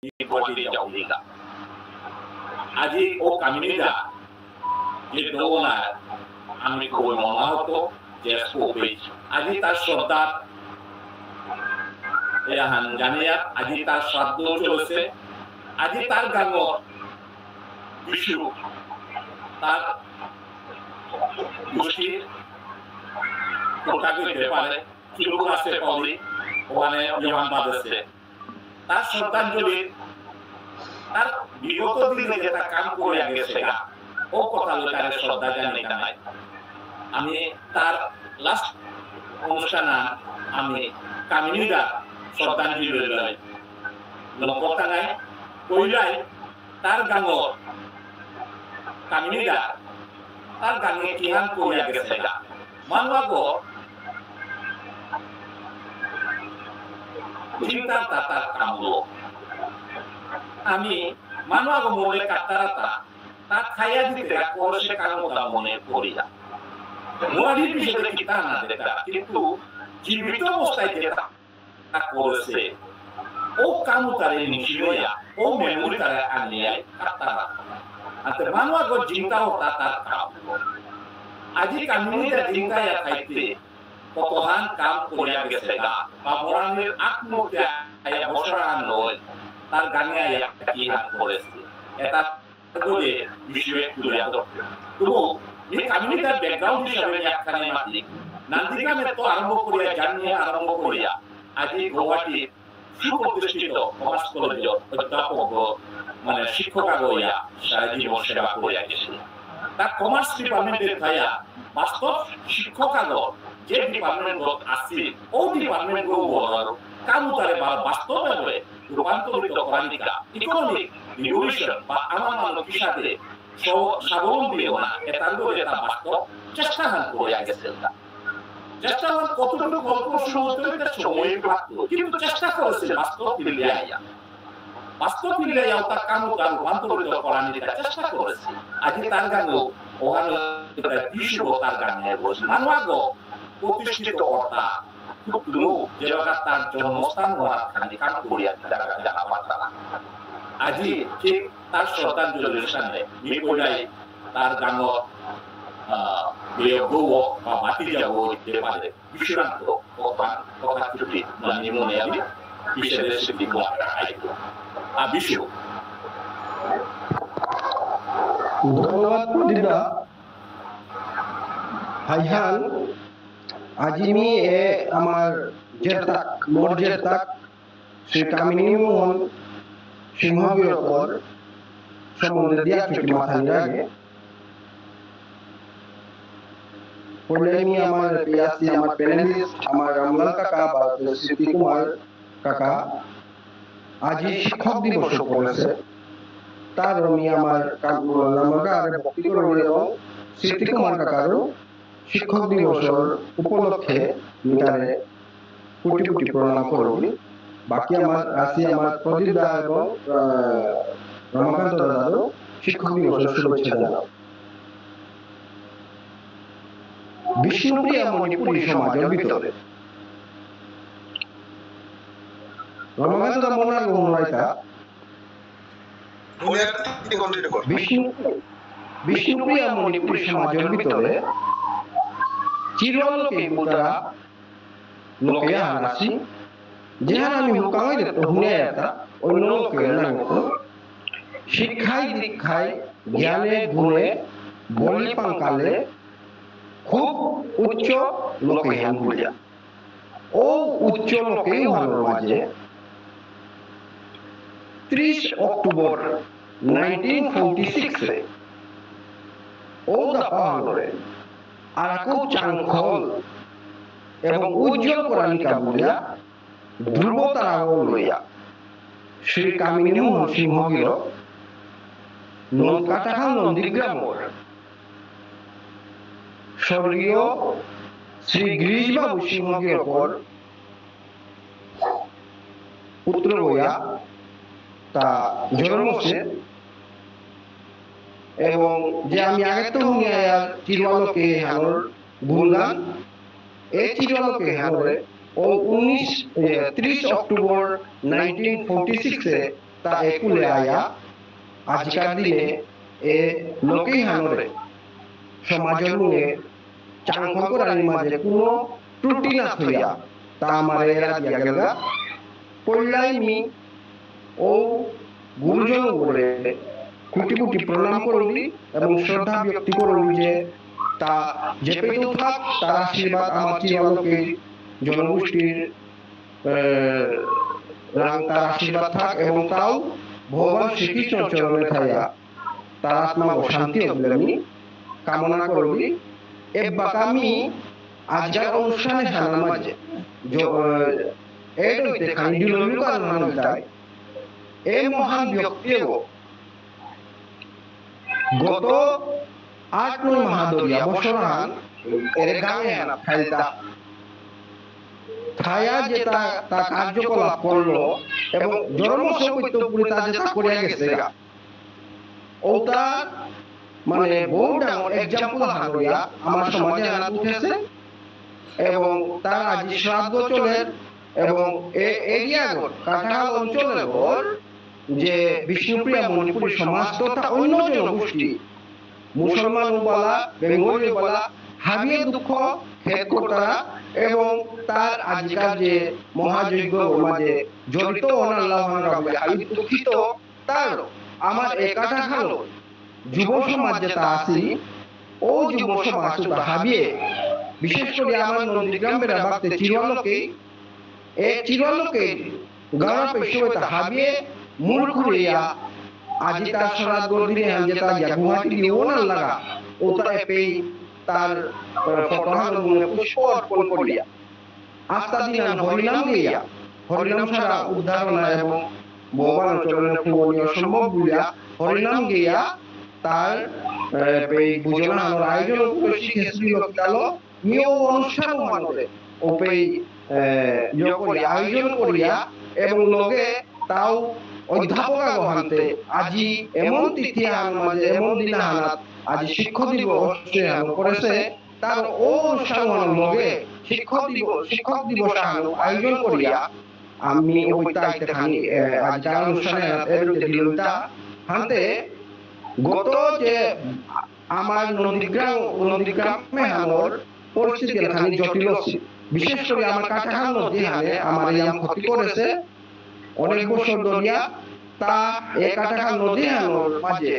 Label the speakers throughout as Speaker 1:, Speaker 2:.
Speaker 1: Ipoti Jauliga. Aji o Caminida, Jedona, Amico Monato, Jescope, Aji Tashotat, Ehan Jania, Aji Tashado Jose, Aji Targamo, Bishu, Tar Bushi, Tokaku Depare, Kiluka Sepoli, One Yohan Badase. তার শ্রদ্ধাঞ্জলি তার বিগত দিনে যেটা কাম করে গেছে ও কথা লোকের শ্রদ্ধা জানাই আমি তার লাস্ট অনুষ্ঠানে আমি কামিনীদা শ্রদ্ধাঞ্জলি লই কথা নাই কইলাই তার গাঙর কামিনীদা তার গাঙে কিহান করে গেছে মানবাগো চিন্তা তাতার কামলো আমি মানুষ মনে কাতারাতা তা খাইয়া দিতে করছে কামতা মনে করিয়া মুরারি বিষয়ে কিতা না দেখা কিন্তু জীবিত অবস্থায় যেটা করেছে ও কামতারে নিখিলয়া ও মেমোরিটারে আনিয়া কাতারা আতে মানুষ চিন্তাও তাতার কাম আজি কামিনীরা চিন্তায়া খাইতে কতহান কাম করিয়া গেছে গা বা মোরানের আত্মকে আয়া বসরান নয় তার গানে আয়া কি হাত করেছে এটা বলে বিষয়ে তুলে আদর তবু এই কমিউনিটির ব্যাকগ্রাউন্ড হিসাবে একখানে মাটি নান্দিগ্রামে তো আরম্ভ করিয়া জানিয়ে আরম্ভ করিয়া আজি গুয়াহাটি সুপ্রতিষ্ঠিত কমার্স কলেজ অধ্যাপক মানে শিক্ষক আগইয়া সারা জীবন সেবা করিয়া গেছে তার কমার্স ডিপার্টমেন্টের ভাইয়া বাস্তব শিক্ষক আগর যে ডিপার্টমেন্ট আছে ও ডিপার্টমেন্ট গুলোর কামতারে বা বাস্তবে রূপান্তরিত করানিকা ইকোনমিক রিভলিউশন বা আমার মানব হিসাবে স্বাবলম্বী হওয়া এটার এটা বাস্তব চেষ্টা করে গেছে চেষ্টা কতটুকু গল্প শুরুতে সময় প্রাপ্ত কিন্তু চেষ্টা করেছে বাস্তব ফিরিয়ে বাস্তব ফিরিয়ে তার কামতার রূপান্তরিত করানিকা চেষ্টা করেছে আজ তার গানও ওখানে বিশ্ব তার গানে বসে মানুষ প্রতিষ্ঠিত কর্তা কিন্তু যেটা তার জন্মস্থান হওয়ার খানি কাম করিয়া জানা পারতাম আজি ঠিক তার শ্রদ্ধাঞ্জলির সামনে মিকোলাই তার গান গৌ বা মাটি যাব হইতে পারে বিশ্বরান্ত কথা ছুটি মনে আমি বিশ্বের স্মৃতি বিশ্ব
Speaker 2: ধন্যবাদ প্রদীপদা হাইহান আজিমি এ আমার জেরতাক মোর জেরতাক শ্রী কামিনী মোহন সিংহবীরকর সম্বন্ধে দিয়া ছুটি মাথা লাগে পড়লে আমি আমার পিয়াসি আমার প্যানেলিস্ট আমার রামলাল কাকা বা স্মৃতি কুমার কাকা আজি শিক্ষক দিবস করেছে তার আমি আমার রামলাল ভক্তি করবি এবং স্মৃতি কুমার কাকারও শিক্ষক দিবসের উপলক্ষে মিটারে কোটি কোটি প্রণাম করবি বাকি আমার আসি আমার প্রদীপ দা এবং রমাকান্ত দাদারও শিক্ষক দিবসের শুভেচ্ছা জানাও বিষ্ণুপ্রিয়া মণিপুরী সমাজের ভিতরে রমাকান্ত দা মনার গৌরাইতা বিষ্ণুপ্রিয়া মণিপুরী সমাজের ভিতরে চিরলোকে বুতরা লোকে হানাসি যেহান আমি হুকামাই দে হুনে এটা অন্য লোকে নাইতো শিক্ষায় দীক্ষায় জ্ঞানে গুণে বলি পাঙ্কালে খুব উচ্চ লোকে হ্যান বুঝা ও উচ্চ লোকে হওয়ার মাঝে 30 অক্টোবর 1946 রে ও দা পাহাড়ে আরাকু চাংখল এবং উজ্জ্বল করানিকা বলিয়া ধ্রুবতারা লইয়া শ্রী কামিনী মোহন সিংহগির কাটাখাল নন্দীগ্রামর স্বর্গীয় শ্রী গিরিশবাবু সিংহগির পুত্র হইয়া তা জন্মছে এবং যে আমি আগে তো চিরলোকে হানোর গুণগান এই চিরলোকে হানোরে ও 30 অক্টোবর 1946 এ তা একুলে আয়া আজকার দিনে এ লোকেই হানরে সমাজের মুয়ে চাংখন করার মাঝে কোনো ত্রুটি না থইয়া তা আমারে এরা দিয়া গেলগা পড়লাই মি ও গুরুজন বলে কোটি কোটি প্রণাম করলি এবং শ্রদ্ধা ব্যক্তি করলি যে তা যে পেতেও থাক তার আশীর্বাদ আমার চিরালোকে জনগোষ্ঠীর তার আশীর্বাদ থাক এবং তাও ভগবান শ্রীকৃষ্ণ চরণে থাইয়া তার আত্মা ও শান্তি আমি কামনা করলি এবাকামি আজকাল অনুষ্ঠানে সানার মাঝে এডইতে খানি জুলমি কারণ যায় এই মহান ব্যক্তিও গত 8-9 মাহাদরিয়া বছরান এর গায়ে না ফাইলতা থায়া যেটা তা কার্যকলাপ করলো এবং জন্ম সৌকত্যপুরে তা যেটা করিয়া গেছে ওটা মানে বহু ডাঙর এক্সাম্পল হারিয়া আমার সমাজে আনা উঠেছে এবং তার আজ শ্রাদ্ধ চলের এবং এরিয়াগর কাঁঠাল অঞ্চলের যে বিষ্ণুপ্রিয়া মণিপুরী সমাজ তথা অন্য জনগোষ্ঠী মুসলমান বলা বেঙ্গলি বলা হাবিয়ে দুঃখ খেদ কর্তারা এবং তার আজকাল যে মহাযজ্ঞ মাঝে জড়িত আল্লাহ আমি দুঃখিত তার আমার একাটা খালো যুব সমাজ যেটা আছি ও যুব সমাজ হাবিয়ে বিশেষ করে আমার নন্দীগ্রাম বেড়া বাগতে চিরলোকে এই চিরলোকে গাঁর পেশোটা হাবিয়ে মূল ঘুরিয়া আজি তার সরাত গর্দিনে যেটা গুয়াহাটি নিওনা লাগা ওটা পেই তার ফটোহান পুষ্প অর্পণ করিয়া আস্তা দিন হরিনাম গিয়া হরিনাম ছাড়া উদ্ধারণা এবং ভগবান চরণে পূরণীয় সম্ভব বলিয়া হরিনাম গিয়া তার এই বুঝনানোর আয়োজন করেছি খেসরি লকিতালো নিয় অনুষ্ঠান মানরে ওপেই আয়োজন করিয়া এবং লগে তাও অধ্যাপকা গহান্তে আজি এমন তিথি মাঝে এমন দিন হানাত আজি শিক্ষক দিবস করেছে তার ও অনুষ্ঠান লগে শিক্ষক দিবস আয়োজন করিয়া আমি ওইটাইতে খানি আজ যার অনুষ্ঠানে দিলটা হানতে গত যে আমার নন্দীগ্রামে হানোর পরিস্থিতি খানি জটিল বিশেষ করে আমার কাটাখান নদী হানে আমার ইয়াম ক্ষতি করেছে অনেক বছর ধরিয়া তা এই কাটাখান নদী হানোর মাঝে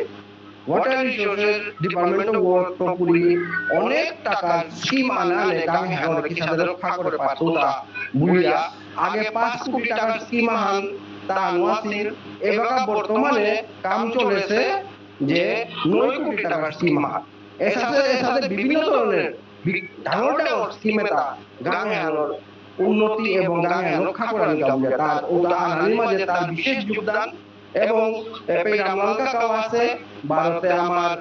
Speaker 2: water resources department of work প্রপুরি অনেক টাকা স্কিম আনালে গাঁয়ে হানোর কিসাদের রক্ষা করে পাতুলা বুইয়া আগে 5 কোটি টাকার স্কিম আহান তা নোয়াসির এবাকা বর্তমানে কাম চলেছে যে 9 কোটি টাকার স্কিম আহান এসাথে বিভিন্ন ধরনের ডাঙর স্কিম এটা গাঁয়ে হানোর উন্নতি এবং গাঁয়ে রক্ষা করার জন্য তার ওটা আনার মাঝে তার বিশেষ যোগদান এবং রামলাল কাকাও আছে ভারতে আমার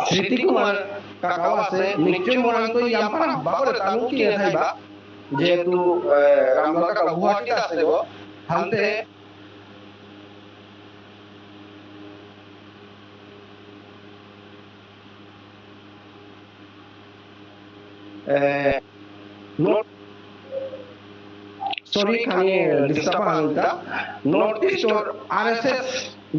Speaker 2: স্মৃতি কুমার কাকাও আছে নিশ্চয় মনে তো ইয়াম্পারা বাবরে তানু কি থাইবা যেহেতু রামলাল কাকা গুয়াহাটি আছে গো হালতে সরি খানি ডিস্টার্ব আনতা নর্থ ইস্ট আরএসএস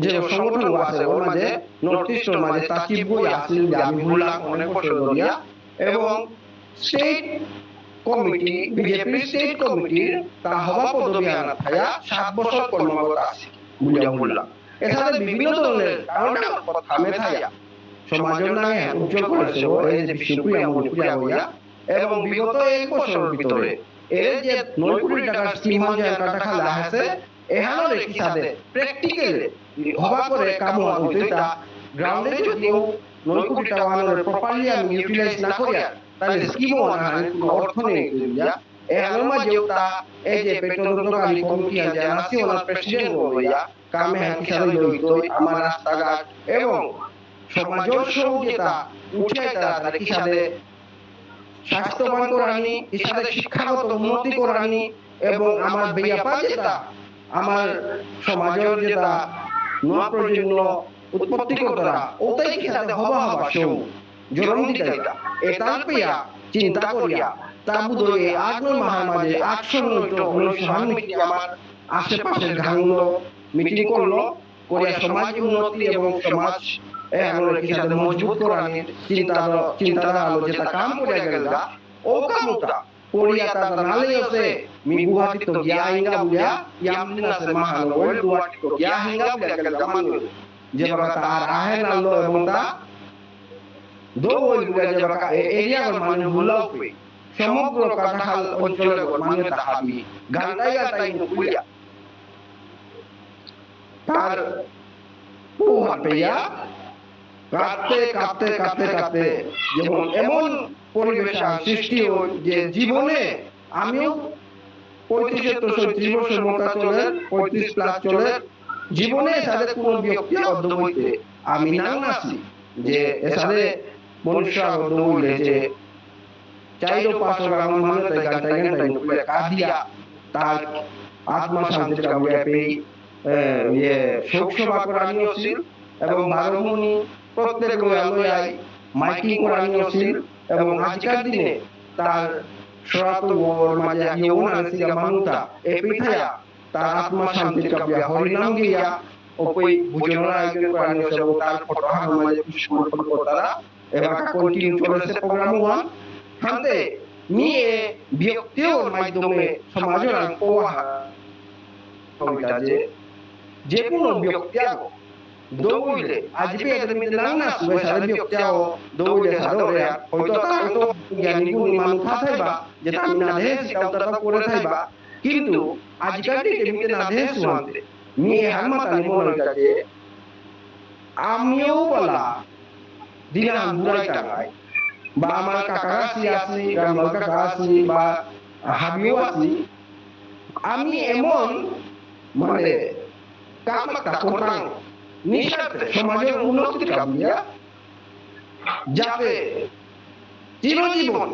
Speaker 2: যে সংগঠন আছে ওর মাঝে নর্থ ইস্ট মাঝে তাকিব বই আসিল আমি ভুললাম অনেক বছর ধরিয়া এবং স্টেট কমিটি বিজেপি স্টেট কমিটির তা হওয়া পদবি আনা থায়া 7 বছর কর্মরত আছে বুঝা বললাম এছাড়া বিভিন্ন ধরনের কারণ কথা মে থায়া সমাজের নামে উজ্জ্বল করেছে এই যে বিষ্ণুপ্রিয়া মণিপুরিয়া হইয়া এবং বিগত 1 বছরের ভিতরে এর যে 9 কোটি টাকার স্কিম যে কাটা খালা আছে এহানো কি সাথে প্র্যাকটিক্যাল হবা করে কাম হইতা গ্রাউন্ডে যদিও 9 কোটি টাকা আনার প্রপারলি আমি ইউটিলাইজ না করিয়া তাহলে স্কিমও আনার অর্থ নেই যা এহানো মাঝেও তা এই যে পেট্রোলকারী কমিটি আছে ন্যাশনাল প্রেসিডেন্ট হইয়া কামে হাকি সাথে জড়িত আমার রাস্তাঘাট এবং সমাজের সহযোগিতা উঠে তার কি সাথে স্বাস্থ্যবান করানি ইসাদের শিক্ষাগত উন্নতি করানি এবং আমার বেয়াপা যেটা আমার সমাজের যেটা নয়া প্রজন্ম উৎপত্তি করা ওটাই কি সাথে হবা সৌ জরম দিতা এটা পেয়া চিন্তা করিয়া তা বুঝে 8-9 মাসের মাঝে 800 1900 আমার আশেপাশের গাঁগুলো মিটিং করলো করে সমাজ উন্নতি এবং সমাজ কিসাতে মজবুত করানির চিন্তাধারা আলো যেটা কাম করে গেলগা ও কামটা করিয়া তার নালে আছে মি গুয়াহাটি তো গিয়া হিঙ্গা বুয়া ইয়ামদিন আছে মহানগর গুয়াহাটি তো গিয়া হিঙ্গা বুয়া গেলগা মানু যে বাবা তার আহে নালো এবং তা দো ওই বুয়া যে বাবা এরিয়া গর মানু ভুলাও পে সমগ্র কাটাখাল অঞ্চলে গর মানু তাহাবি গান্ডাই গান্ডাই বুয়া তার পুহার পেয়া কাঁদতে যেমন এমন পরিবেশ সৃষ্টি হয় যে জীবনে আমিও 35-36 বছর মোটা চলে 35 প্লাস চলে জীবনে সাথে কোন ব্যক্তি অদ্বৈতে আমি না নাসি যে এসারে মনুষ্য অদ্বৈতে যে চাইরো পাঁচশো গ্রাম মানে তাই গান্টাই নুকুলে কাদিয়া তার আত্মা শান্তির কামড়ে পেয়ে শোক সভা করানি ছিল এবং বারোমণি প্রত্যেক লয়াই মাইকিং করানি ছিল এবং আজকের দিনে তার সনাতন মাঝে ইয়ন আনসিগা মানুতা এ পিঠায়া তার আত্মা শান্তির কামড়ে হরিনাম গিয়া ওপই বুঝনরা আয়োজন করানি ছিল তার ফটো মাঝে পুষ্পর্পণ করতারা এবং কন্টিনিউ চলেছে প্রোগ্রাম ওয়ান হাতে নিয়ে ব্যক্তির মাধ্যমে সমাজের ওহা যে কোনো ব্যক্তি দৌড়লে আজকে এদের মধ্যে না সুবে সারা ব্যক্তি দৌড়লে সাদরে হয়তো তার তো জ্ঞানী গুণী মানুষ থাকবা যে আমি না দেহে সিকাউটা করে থাকবা কিন্তু আজকাল দিকে মধ্যে না দেহে সুহান্তে নিয়ে হামাতানি মনে কাজে আমিও বলা দিনা বুড়াই টাঙায় বা আমার কাকা আসি রামলাল কাকা আসি বা হাবিও আসি আমি এমন মানে কামটা করতাম নিঃস্বার্থে সমাজের উন্নতির কামিয়া যাতে চিরজীবন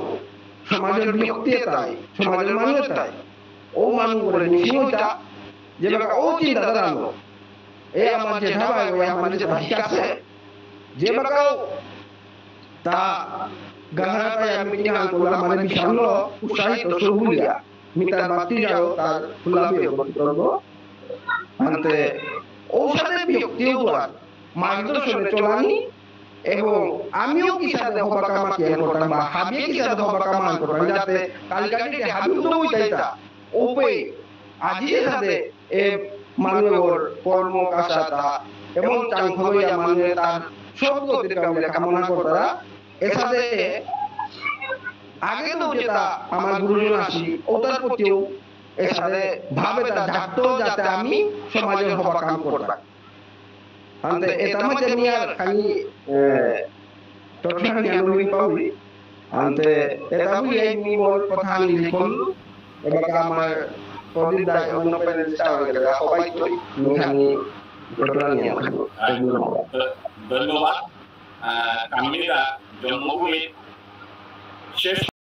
Speaker 2: সমাজের ব্যক্তিতাই সমাজের মানুষতাই ও মানুষ করে নিশ্চিন্তা যে বাবা ও চিন্তাধারা আনো এ আমার যে ধাবা আমার যে ঠিক আছে যে বাবাও তা গাহারাটা আমি কি হাল করলাম মানে বিশাল উৎসাহিত সবুলিয়া মিটার বাতি যাও তার ফুলাবি বক্তব্য আনতে ঔষধের ব্যক্তিও আর মার্গদর্শনে চলানি এবং আমিও কি সাথে হবা কামা কি করতাম বা হাবিয়ে কি সাথে হবা কামা করতাম যাতে কালকাটি হাবিও তো হইতাইতা ওপে আজির সাথে এ মানুষের কর্ম কাশাতা এবং চাংখলইয়া মানুষের তার সব গতির কামনা করতারা এর সাথে আগে তো যেটা আমার গুরুজন আসি ওটার প্রতিও এর সাথে ভাবে তার ঝাড়তো যাতে আমি সমাজের হবা কাম করতাম আনতে এটা মধ্যে নিয়ে খালি টটখানি আমি পাউলি আনতে এটা বলি এই নিমল কথা আমি লিখল এবং আমার প্রদীপ দাস অন্য প্যানেলিস্ট হয়ে গেল সবাই তো নিখানি টটখানি
Speaker 1: ধন্যবাদ কামিরা জন্মভূমি শেষ